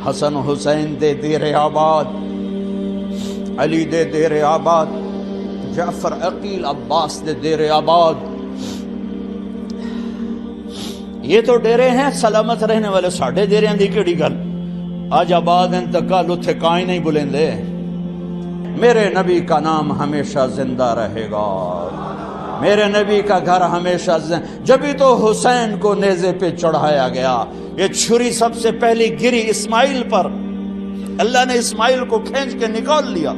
حسن حسین دے دیر آباد، علی دے دیر آباد، جعفر عقیل عباس دے دیر آباد. یہ تو ڈیرے ہیں سلامت رہنے والے. ساڈے ڈیریاں دی کیڑی گل؟ آج آباد انتقال اتھے کائیں نہیں بلیں دے. میرے نبی کا نام ہمیشہ زندہ رہے گا، میرے نبی کا گھر ہمیشہ جبھی تو حسین کو نیزے پہ چڑھایا گیا. یہ چھری سب سے پہلی گری اسماعیل پر، اللہ نے اسماعیل کو کھینچ کے نکال لیا.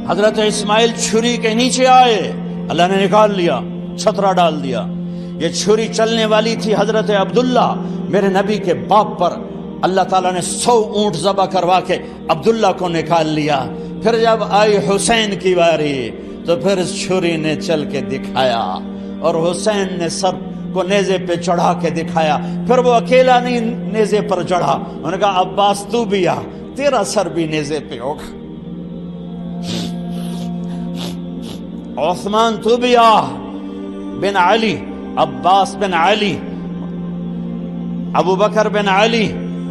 حضرت اسماعیل چھری کے نیچے آئے، اللہ نے نکال لیا، چھترا ڈال دیا. یہ چھری چلنے والی تھی حضرت عبداللہ میرے نبی کے باپ پر. اللہ تعالیٰ نے 100 اونٹ ذبح کروا کے عبداللہ کو نکال لیا. پھر جب آئی حسین کی باری تو پھر اس چھری نے چل کے دکھایا اور حسین نے سر کو نیزے پہ چڑھا کے دکھایا. پھر وہ اکیلا نہیں نیزے پر چڑھا، انہوں نے کہا عباس تو بھی آ، تیرا سر بھی نیزے پہ ہوگا. عثمان تو بھی آ، بن علی، عباس بن علی، ابو بکر بن علی،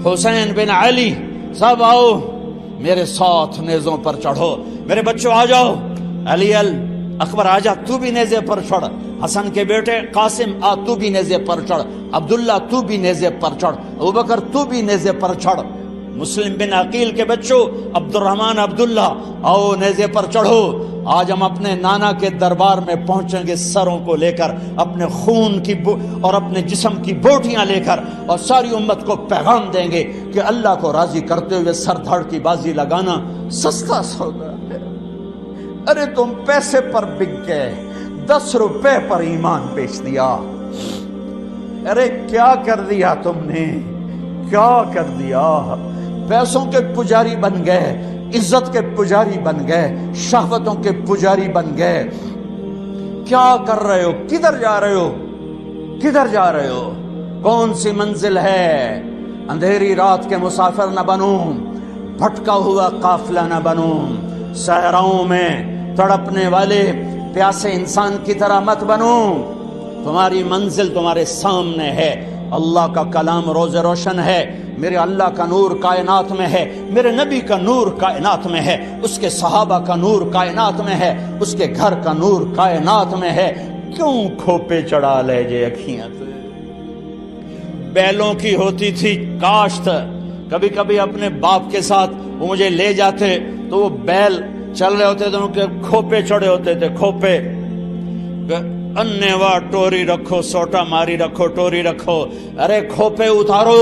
حسین بن علی، سب آؤ میرے ساتھ نیزوں پر چڑھو. میرے بچوں آ جاؤ، علی اکبر آجا تو بھی نیزے پر چڑھ، حسن کے بیٹے قاسم آ تو بھی نیزے پر چڑھ، عبداللہ تو بھی نیزے پر چڑھ، ابوبکر تو بھی نیزے پر چڑھ. مسلم بن عقیل کے بچوں عبد الرحمن عبداللہ آؤ نیزے پر چڑھو. آج ہم اپنے نانا کے دربار میں پہنچیں گے سروں کو لے کر، اپنے خون کی اور اپنے جسم کی بوٹیاں لے کر، اور ساری امت کو پیغام دیں گے کہ اللہ کو راضی کرتے ہوئے سر دھڑ کی بازی لگانا سستا سودا ہے. ارے تم پیسے پر بک گئے، 10 روپے پر ایمان بیچ دیا. ارے کیا کر دیا تم نے، کیا کر دیا؟ پیسوں کے پجاری بن گئے، عزت کے پجاری بن گئے، شہوتوں کے پجاری بن گئے. کیا کر رہے ہو؟ کدھر جا رہے ہو؟ کدھر جا رہے ہو؟ کون سی منزل ہے؟ اندھیری رات کے مسافر نہ بنو، بھٹکا ہوا قافلہ نہ بنو، صحراؤں میں تڑپنے والے پیاسے انسان کی طرح مت بنو. تمہاری منزل تمہارے سامنے ہے. اللہ کا کلام روز روشن ہے، میرے اللہ کا نور کائنات میں ہے، میرے نبی کا نور کائنات میں ہے، اس کے صحابہ کا نور کائنات میں ہے، اس کے گھر کا نور کائنات میں ہے. کیوں کھوپے چڑھا لے جے اکھیاں تے؟ بیلوں کی ہوتی تھی کاشت، کبھی کبھی اپنے باپ کے ساتھ وہ مجھے لے جاتے تو وہ بیل چل رہے ہوتے تھے، ان کے کھوپے چڑھے ہوتے تھے. کھوپے انیوا ٹوری رکھو، سوٹا ماری رکھو، ٹوری رکھو. ارے کھوپے اتارو،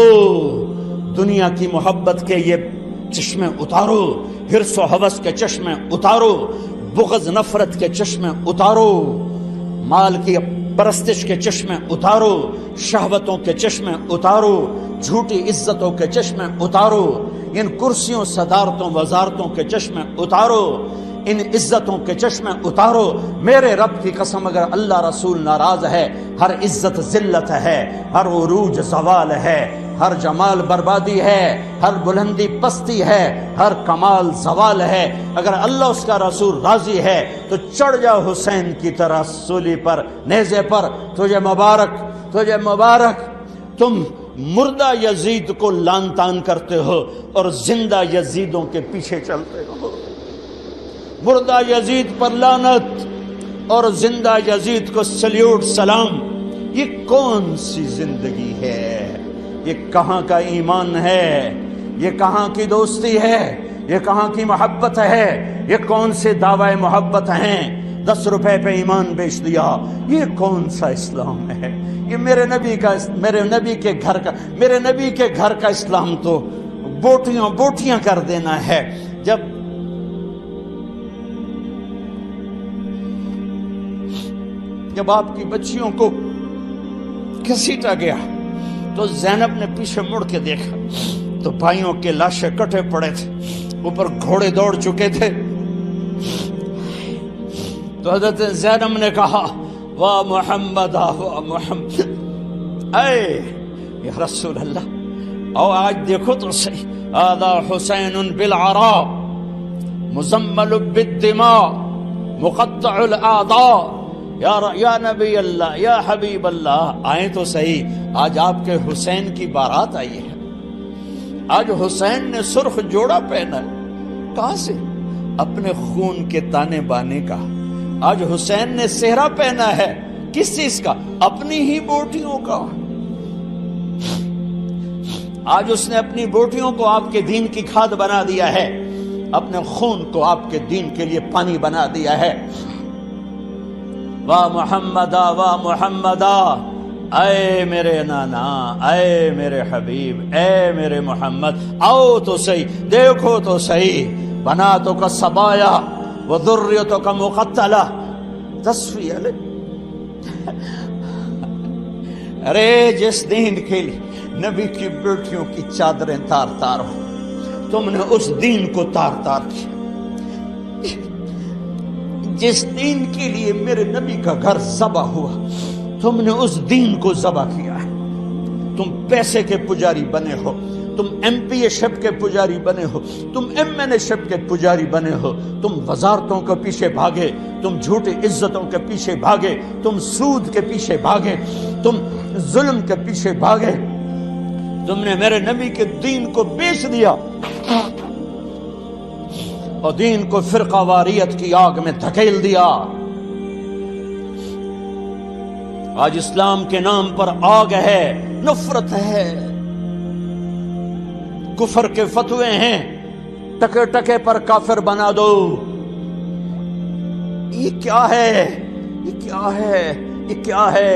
دنیا کی محبت کے یہ چشمے اتارو، حرص و ہوس کے چشمے اتارو، بغض نفرت کے چشمے اتارو، مال کی پرستش کے چشمے اتارو، شہوتوں کے چشمے اتارو، جھوٹی عزتوں کے چشمے اتارو، ان کرسیوں صدارتوں وزارتوں کے چشمے اتارو، ان عزتوں کے چشمے اتارو. میرے رب کی قسم اگر اللہ رسول ناراض ہے، ہر عزت ذلت ہے، ہر عروج زوال ہے، ہر جمال بربادی ہے، ہر بلندی پستی ہے، ہر کمال زوال ہے. اگر اللہ اس کا رسول راضی ہے تو چڑھ جا حسین کی طرح سولی پر، نیزے پر. تجھے مبارک، تجھے مبارک. تم مردہ یزید کو لان تان کرتے ہو اور زندہ یزیدوں کے پیچھے چلتے ہو. مردہ یزید پر لعنت اور زندہ یزید کو سلیوٹ سلام. یہ کون سی زندگی ہے؟ یہ کہاں کا ایمان ہے؟ یہ کہاں کی دوستی ہے؟ یہ کہاں کی محبت ہے؟ یہ کون سے دعوی محبت ہیں؟ 10 روپے پہ ایمان بیچ دیا. یہ کون سا اسلام ہے؟ یہ میرے نبی کے گھر کا اسلام تو بوٹیاں بوٹیاں کر دینا ہے. جب آپ کی بچیوں کو گھسیٹا گیا تو زینب نے پیچھے مڑ کے دیکھا تو بھائیوں کے لاشیں کٹے پڑے تھے، اوپر گھوڑے دوڑ چکے تھے. تو حضرت زینب نے کہا واہ محمد، واہ محمد، اے یا رسول اللہ. او آج دیکھو تو صحیح، آدھا حسین بالعراء مزمل بالدماء مقطع الاعضاء. یا نبی اللہ، یا حبیب اللہ، آئیں تو صحیح. آج آپ کے حسین کی بارات آئی ہے، آج حسین نے سرخ جوڑا پہنا ہے، کہاں سے؟ اپنے خون کے تانے بانے کا۔ آج حسین نے صحرا پہنا ہے، کس چیز کا؟ اپنی ہی بوٹیوں کا۔ آج اس نے اپنی بوٹیوں کو آپ کے دین کی کھاد بنا دیا ہے، اپنے خون کو آپ کے دین کے لیے پانی بنا دیا ہے۔ واہ محمدا واہ محمدا، اے میرے نانا، اے میرے حبیب، اے میرے محمد، آؤ تو صحیح، دیکھو تو صحیح، بناتوں کا سبایا وذریتوں کا مقتلہ تصفیہ۔ ارے جس دین کے لیے نبی کی بیٹیوں کی چادریں تار تار ہو، تم نے اس دین کو تار تار کیا۔ جس دین کے لیے میرے نبی کا گھر ذبح ہوا، تم نے اس دین کو ذبح کیا ہے۔ تم پیسے کے پجاری بنے ہو، تم ایم پی اے شپ کے پجاری بنے ہو، تم ایم این اے شپ کے پجاری بنے ہو، تم وزارتوں کے پیچھے بھاگے، تم جھوٹی عزتوں کے پیچھے بھاگے، تم سود کے پیچھے بھاگے، تم ظلم کے پیچھے بھاگے، تم نے میرے نبی کے دین کو بیچ دیا اور دین کو فرقہ واریت کی آگ میں دھکیل دیا۔ آج اسلام کے نام پر آگ ہے، نفرت ہے، کفر کے فتوے ہیں، ٹکے ٹکے پر کافر بنا دو۔ یہ کیا ہے؟ یہ کیا ہے؟ یہ کیا ہے؟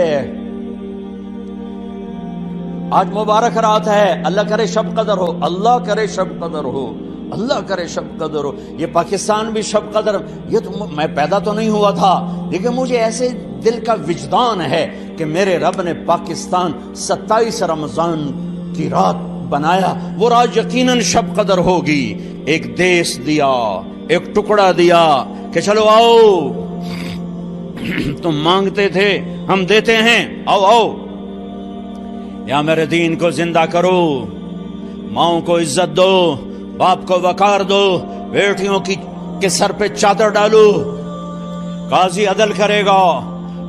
آج مبارک رات ہے، اللہ کرے شب قدر ہو، اللہ کرے شب قدر ہو، اللہ کرے شب قدر ہو۔ یہ پاکستان بھی شب قدر، یہ تو میں پیدا تو نہیں ہوا تھا، لیکن مجھے ایسے دل کا وجدان ہے کہ میرے رب نے پاکستان 27 رمضان کی رات بنایا، وہ رات یقیناً شب قدر ہوگی۔ ایک دیس دیا، ایک ٹکڑا دیا کہ چلو آؤ، تم مانگتے تھے ہم دیتے ہیں، آؤ آؤ، یا میرے دین کو زندہ کرو، ماؤں کو عزت دو، باپ کو وقار دو، بیٹیوں کے سر پہ چادر ڈالو، قاضی عدل کرے گا،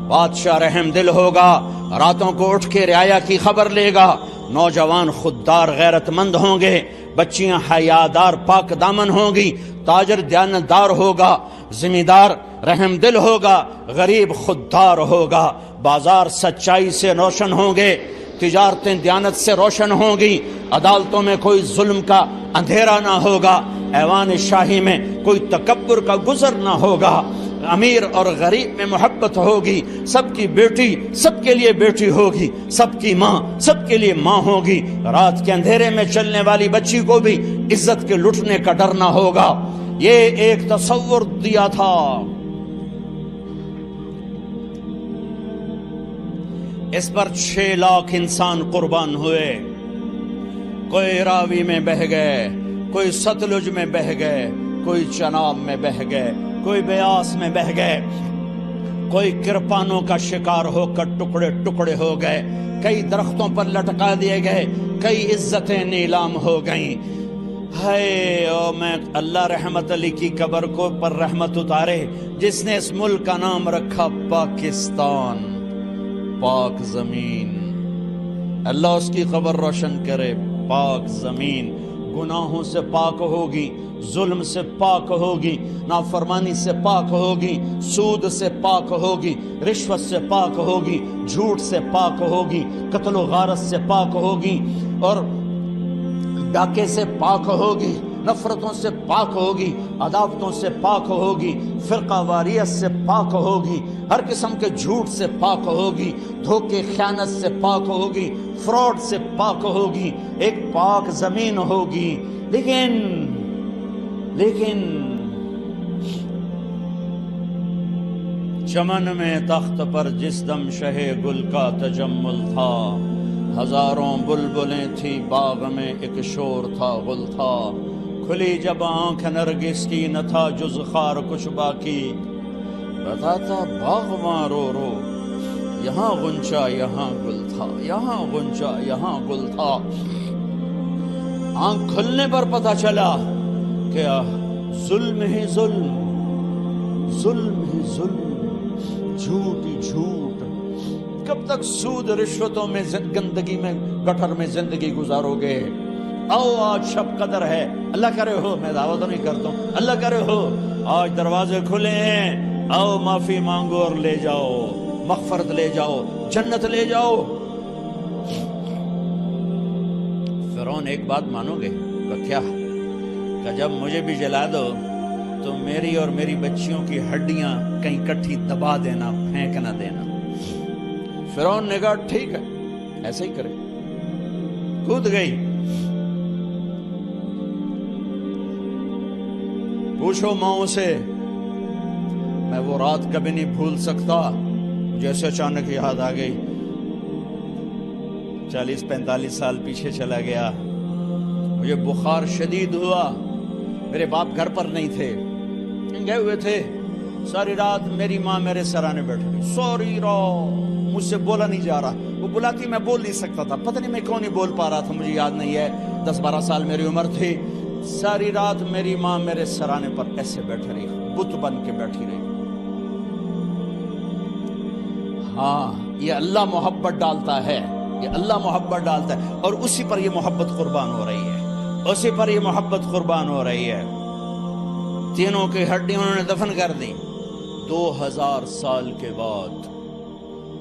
بادشاہ رحم دل ہوگا، راتوں کو اٹھ کے رعایا کی خبر لے گا، نوجوان خوددار غیرت مند ہوں گے، بچیاں حیادار پاک دامن ہوں گی، تاجر دیانتدار ہوگا، زمیندار رحم دل ہوگا، غریب خوددار ہوگا، بازار سچائی سے روشن ہوں گے، تجارتیں دیانت سے روشن ہوں گی، عدالتوں میں کوئی ظلم کا اندھیرا نہ ہوگا، ایوان شاہی میں کوئی تکبر کا گزر نہ ہوگا، امیر اور غریب میں محبت ہوگی، سب کی بیٹی سب کے لیے بیٹی ہوگی، سب کی ماں سب کے لیے ماں ہوگی، رات کے اندھیرے میں چلنے والی بچی کو بھی عزت کے لٹنے کا ڈر نہ ہوگا۔ یہ ایک تصور دیا تھا۔ اس پر 6 لاکھ انسان قربان ہوئے، کوئی راوی میں بہہ گئے، کوئی ستلج میں بہہ گئے، کوئی چناب میں بہہ گئے، کوئی بیاس میں بہہ گئے، کوئی کرپانوں کا شکار ہو کر ٹکڑے ٹکڑے ہو گئے، کئی درختوں پر لٹکا دیے گئے، کئی عزتیں نیلام ہو گئیں۔ ہائے او میں اللہ رحمت علی کی قبر کو پر رحمت اتارے، جس نے اس ملک کا نام رکھا پاکستان، پاک زمین، اللہ اس کی قبر روشن کرے۔ پاک زمین گناہوں سے پاک ہوگی، ظلم سے پاک ہوگی، نافرمانی سے پاک ہوگی، سود سے پاک ہوگی، رشوت سے پاک ہوگی، جھوٹ سے پاک ہوگی، قتل و غارت سے پاک ہوگی، اور ڈاکے سے پاک ہوگی، نفرتوں سے پاک ہوگی، عداوتوں سے پاک ہوگی، فرقہ واریت سے پاک ہوگی، ہر قسم کے جھوٹ سے پاک ہوگی، دھوکے خیانت سے پاک ہوگی، فراڈ سے پاک ہوگی، ایک پاک زمین ہوگی۔ لیکن چمن میں تخت پر جس دم شہ گل کا تجمل تھا، ہزاروں بلبلیں تھی باغ میں ایک شور تھا غل تھا، کھلی جب آنکھ نرگس کی نہ تھا جز خار کچھ باقی، بتاتا باغ ماں رو رو یہاں غنچہ یہاں گل تھا، یہاں غنچہ یہاں گل تھا۔ آنکھ کھلنے پر پتہ چلا کہ ظلم ہی ظلم، ظلم ہی ظلم، جھوٹ ہی جھوٹ۔ کب تک سود رشوتوں میں گندگی میں گٹر میں زندگی گزارو گے؟ آؤ آج شب قدر ہے، اللہ کرے ہو، میں دعویٰ تو نہیں کرتا ہوں، اللہ کرے ہو آج دروازے کھلے ہیں، آؤ معافی مانگو اور لے جاؤ، مغفرت لے جاؤ، جنت لے جاؤ۔ فرعون ایک بات مانو گے؟ کیا؟ کہ جب مجھے بھی جلا دو تو میری اور میری بچیوں کی ہڈیاں کہیں کٹھی دبا دینا، پھینک نہ دینا۔ فرعون نے کہا ٹھیک ہے ایسے ہی کرے، کود گئی۔ پوچھو ماؤں سے، میں وہ رات کبھی نہیں بھول سکتا، جیسے اچانک یاد آ گئی، 40-45 سال پیچھے چلا گیا، مجھے بخار شدید ہوا، میرے باپ گھر پر نہیں تھے، گئے ہوئے تھے، ساری رات میری ماں میرے سرانے بیٹھ گئی، سوری رات مجھ سے بولا نہیں جا رہا، وہ بلاتی میں بول نہیں سکتا تھا، پتہ نہیں میں کیوں نہیں بول پا رہا تھا، مجھے یاد نہیں ہے، 10-12 سال میری عمر تھی، ساری رات میری ماں میرے سرانے پر ایسے بیٹھ رہی، بت بن کے بیٹھی رہی۔ ہاں یہ اللہ محبت ڈالتا ہے، یہ اللہ محبت ڈالتا ہے، اور اسی پر یہ محبت قربان ہو رہی ہے، اسی پر یہ محبت قربان ہو رہی ہے۔ تینوں کی ہڈی انہوں نے دفن کر دی۔ 2000 سال کے بعد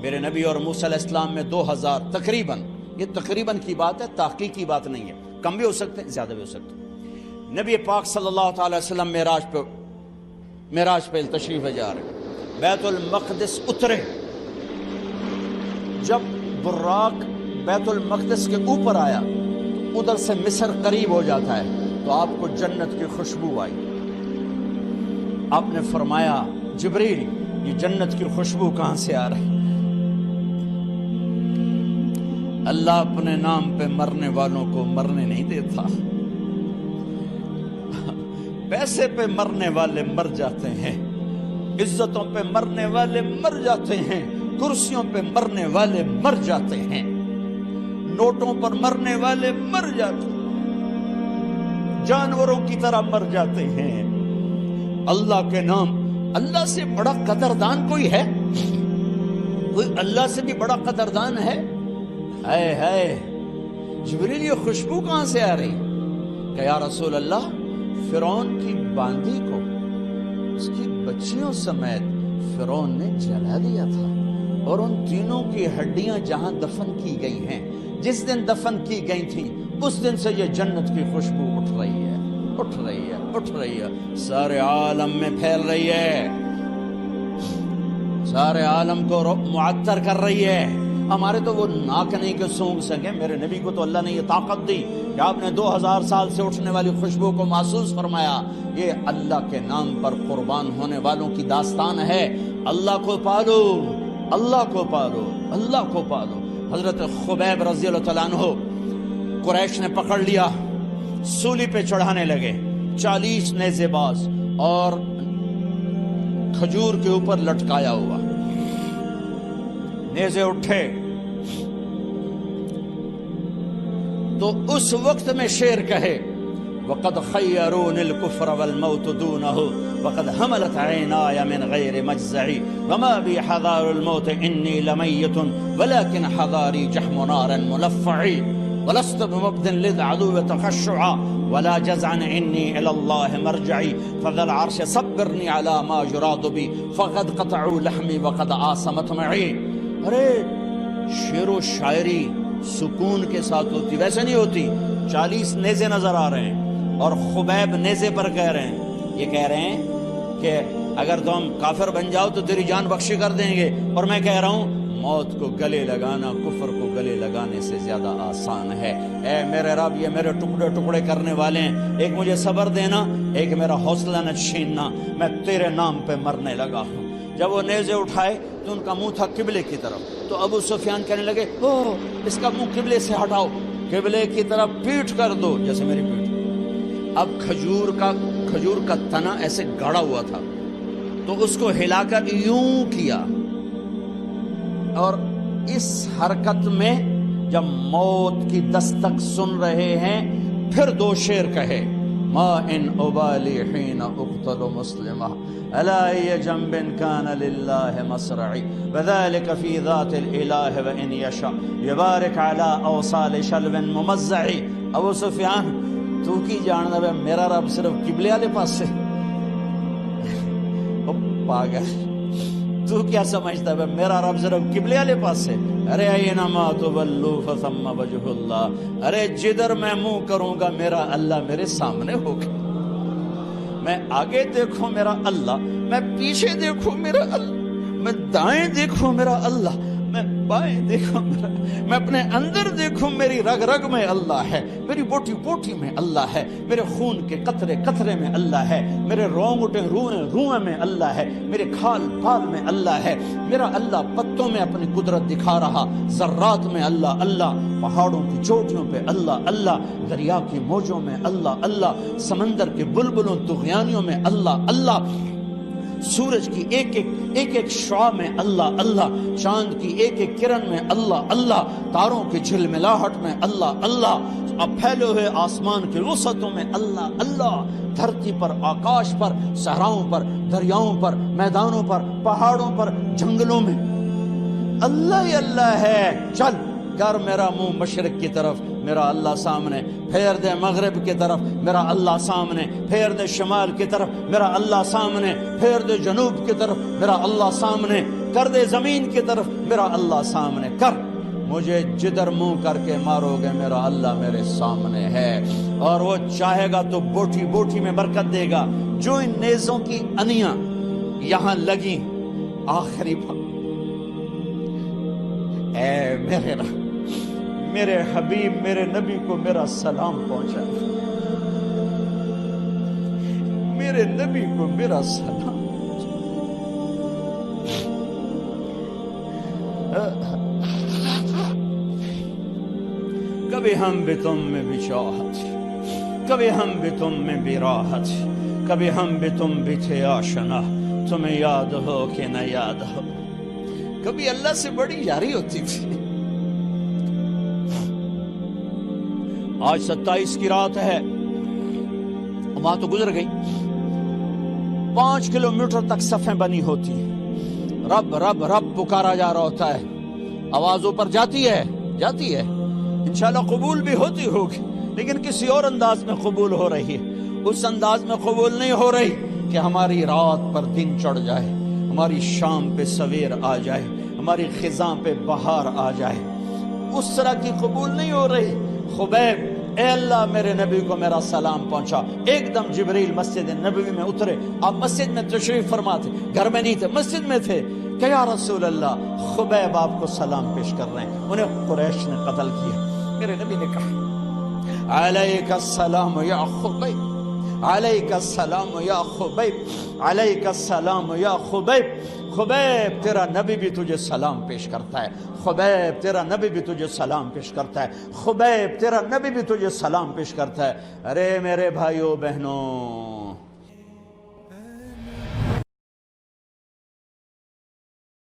میرے نبی اور موسیٰ علیہ السلام میں 2000 تقریباً، یہ تقریباً کی بات ہے، تحقیق کی بات نہیں ہے، کم بھی ہو سکتے ہیں زیادہ بھی ہو سکتے ہیں۔ نبی پاک صلی اللہ تعالی وسلم معراج پہ تشریف جا رہے، بیت المقدس اترے، جب براق بیت المقدس کے اوپر آیا تو ادھر سے مصر قریب ہو جاتا ہے، تو آپ کو جنت کی خوشبو آئی۔ آپ نے فرمایا جبریل یہ جنت کی خوشبو کہاں سے آ رہی؟ اللہ اپنے نام پہ مرنے والوں کو مرنے نہیں دیتا، پیسے پہ مرنے والے مر جاتے ہیں، عزتوں پہ مرنے والے مر جاتے ہیں، کرسیوں پہ مرنے والے مر جاتے ہیں، نوٹوں پر مرنے والے مر جاتے ہیں، جانوروں کی طرح مر جاتے ہیں۔ اللہ کے نام، اللہ سے بڑا قدردان کوئی ہے؟ کوئی اللہ سے بھی بڑا قدردان ہے؟ ہائے ہائے، جبریل یہ خوشبو کہاں سے آ رہی؟ کہ یا رسول اللہ فرعون کی باندی کو اس کی بچیوں سمیت فرعون نے جلا دیا تھا، اور ان تینوں کی ہڈیاں جہاں دفن کی گئی ہیں، جس دن دفن کی گئی تھیں اس دن سے یہ جنت کی خوشبو اٹھ رہی ہے، اٹھ رہی ہے، اٹھ رہی ہے، سارے عالم میں پھیل رہی ہے، سارے عالم کو معطر کر رہی ہے۔ ہمارے تو وہ ناک نہیں کہ سونگھ سکے، میرے نبی کو تو اللہ نے یہ طاقت دی کہ آپ نے 2000 سال سے اٹھنے والی خوشبو کو محسوس فرمایا۔ یہ اللہ کے نام پر قربان ہونے والوں کی داستان ہے۔ اللہ کو پالو، اللہ کو پالو، اللہ کو پالو۔ حضرت خبیب رضی اللہ تعالیٰ عنہ قریش نے پکڑ لیا، سولی پہ چڑھانے لگے، 40 نیزے باز اور کھجور کے اوپر لٹکایا ہوا، نیزے اٹھے تو اس وقت میں شعر کہے وَقَدْ خَيَّرُونِ الْكُفْرَ وَالْمَوْتُ دُونَهُ وَقَدْ حَمَلَتْ عَيْنَايَ مِنْ غَيْرِ مَجْزَعِ وَمَا بِي حَذَارُ الْمَوْتِ إِنِّي لَمَيِّتٌ وَلَكِنْ حَذَارِي جَحْمُ نَارٍ مُلَفَّعِ وَلَسْتُ بِمُبْدٍ لِلْعَدُوِّ تَخَشُّعًا وَلَا جَزْعًا إِنِّي إِلَى اللَّهِ مَرْجِعِي فَذَا الْعَرْشِ صَبِّرْنِي عَلَى مَا يُرَادُ بِي فَقَدْ قَطَعُوا لَحْمِي وَقَدْ آسَمَتْ مَعِي۔ ارے شعر و شاعری سکون کے ساتھ ہوتی، ویسے نہیں ہوتی۔ 40 نیزے نظر آ رہے ہیں اور خبیب نیزے پر کہہ رہے ہیں، یہ کہہ رہے ہیں کہ اگر تم کافر بن جاؤ تو تیری جان بخشی کر دیں گے، اور میں کہہ رہا ہوں موت کو گلے لگانا کفر کو گلے لگانے سے زیادہ آسان ہے۔ اے میرے رب، یہ میرے ٹکڑے ٹکڑے کرنے والے ہیں، ایک مجھے صبر دینا، ایک میرا حوصلہ نہ چھیننا، میں تیرے نام پہ مرنے لگا ہوں۔ جب وہ نیزے اٹھائے تو ان کا منہ تھا قبلے کی طرف، تو ابو سفیان کہنے لگے اس کا منہ قبلے سے ہٹاؤ، قبلے کی طرف پیٹ کر دو، جیسے میری پیٹ۔ اب کھجور کا تنا ایسے گاڑا ہوا تھا، تو اس کو ہلا کر یوں کیا، اور اس حرکت میں جب موت کی دستک سن رہے ہیں پھر 2 شعر کہے، ما ان ابالی حین اقتل مسلمہ الا ای جنب کان للہ مصرعی وذلک فی ذات الالہ وان یشاء یبارک علی اوصال شلو ممزعی ابو سفیان تو کی جاندا ہے میرا رب صرف قبلے والے پاسے؟ او پاگل، تو کیا سمجھتا ہے میرا رب صرف قبلے والے پاسے؟ ارے اینما تولوا فثم وجہ اللہ، ارے جدھر میں منہ کروں گا میرا اللہ میرے سامنے ہوگا۔ میں آگے دیکھوں میرا اللہ، میں پیچھے دیکھوں میرا اللہ، میں دائیں دیکھوں میرا اللہ، میں بائیں دیکھوں میرا، میں اپنے اندر دیکھوں میری رگ رگ میں اللہ ہے، میری بوٹی بوٹی میں اللہ ہے، میرے خون کے قطرے قطرے میں اللہ ہے، میرے رونگٹے روئیں روئیں میں اللہ ہے، میرے کھال پھال میں اللہ ہے، میرا اللہ پتوں میں اپنی قدرت دکھا رہا، ذرات میں اللہ اللہ، پہاڑوں کی چوٹیوں پہ اللہ اللہ، دریا کی موجوں میں اللہ اللہ، سمندر کے بلبلوں طغیانیوں میں اللہ اللہ، سورج کی ایک ایک شعاع میں اللہ اللہ، چاند کی ایک ایک کرن میں اللہ اللہ، تاروں کی جھلملاہٹ میں اللہ اللہ، اب پھیلے ہوئے آسمان کی وسعتوں میں اللہ اللہ، دھرتی پر آکاش پر صحراؤں پر دریاؤں پر میدانوں پر پہاڑوں پر جنگلوں میں اللہ ہی اللہ ہے۔ چل کر میرا منہ مشرق کی طرف، میرا اللہ سامنے، پھیر دے مغرب کی طرف، میرا اللہ سامنے، پھیر دے شمال کی طرف، میرا اللہ سامنے، پھیر دے جنوب کی طرف، میرا اللہ سامنے، کر دے زمین کی طرف، میرا اللہ سامنے کر، مجھے جدھر منہ کر کے مارو گے میرا اللہ میرے سامنے ہے، اور وہ چاہے گا تو بوٹی بوٹی میں برکت دے گا۔ جو ان نیزوں کی انیاں یہاں لگیں، آخری اے میرے رب، میرے حبیب میرے نبی کو میرا سلام پہنچا، میرے نبی کو میرا سلام پہنچا۔ کبھی ہم بھی تم میں بھی چاہت، کبھی ہم بھی تم میں بھی راحت، کبھی ہم بھی تم بھی تھے آشنا، تمہیں یاد ہو کہ نہ یاد ہو، کبھی اللہ سے بڑی یاری ہوتی تھی۔ آج 27 کی رات ہے، وہاں تو گزر گئی، 5 کلومیٹر تک صفیں بنی ہوتی ہیں، رب رب رب پکارا جا رہا ہوتا ہے، آواز اوپر جاتی ہے انشاءاللہ قبول بھی ہوتی ہوگی، لیکن کسی اور انداز میں قبول ہو رہی ہے، اس انداز میں قبول نہیں ہو رہی کہ ہماری رات پر دن چڑھ جائے، ہماری شام پہ سویر آ جائے، ہماری خزاں پہ بہار آ جائے، اس طرح کی قبول نہیں ہو رہی۔ خبیب، اے اللہ میرے نبی کو میرا سلام پہنچا۔ ایک دم جبریل مسجد نبوی میں اترے، آپ مسجد میں تشریف فرما تھے، گھر میں نہیں تھے، مسجد میں تھے، کہ یا رسول اللہ خبیب آپ کو سلام پیش کر رہے ہیں، انہیں قریش نے قتل کیا۔ میرے نبی نے کہا علیک السلام یا خبیب، علیک السلام یا خبیب، علیک السلام یا خبیب، خبیب تیرا نبی بھی تجھے سلام پیش کرتا ہے، خبیب تیرا نبی بھی تجھے سلام پیش کرتا ہے، خبیب تیرا نبی بھی تجھے سلام پیش کرتا ہے۔ ارے میرے بھائیوں بہنوں،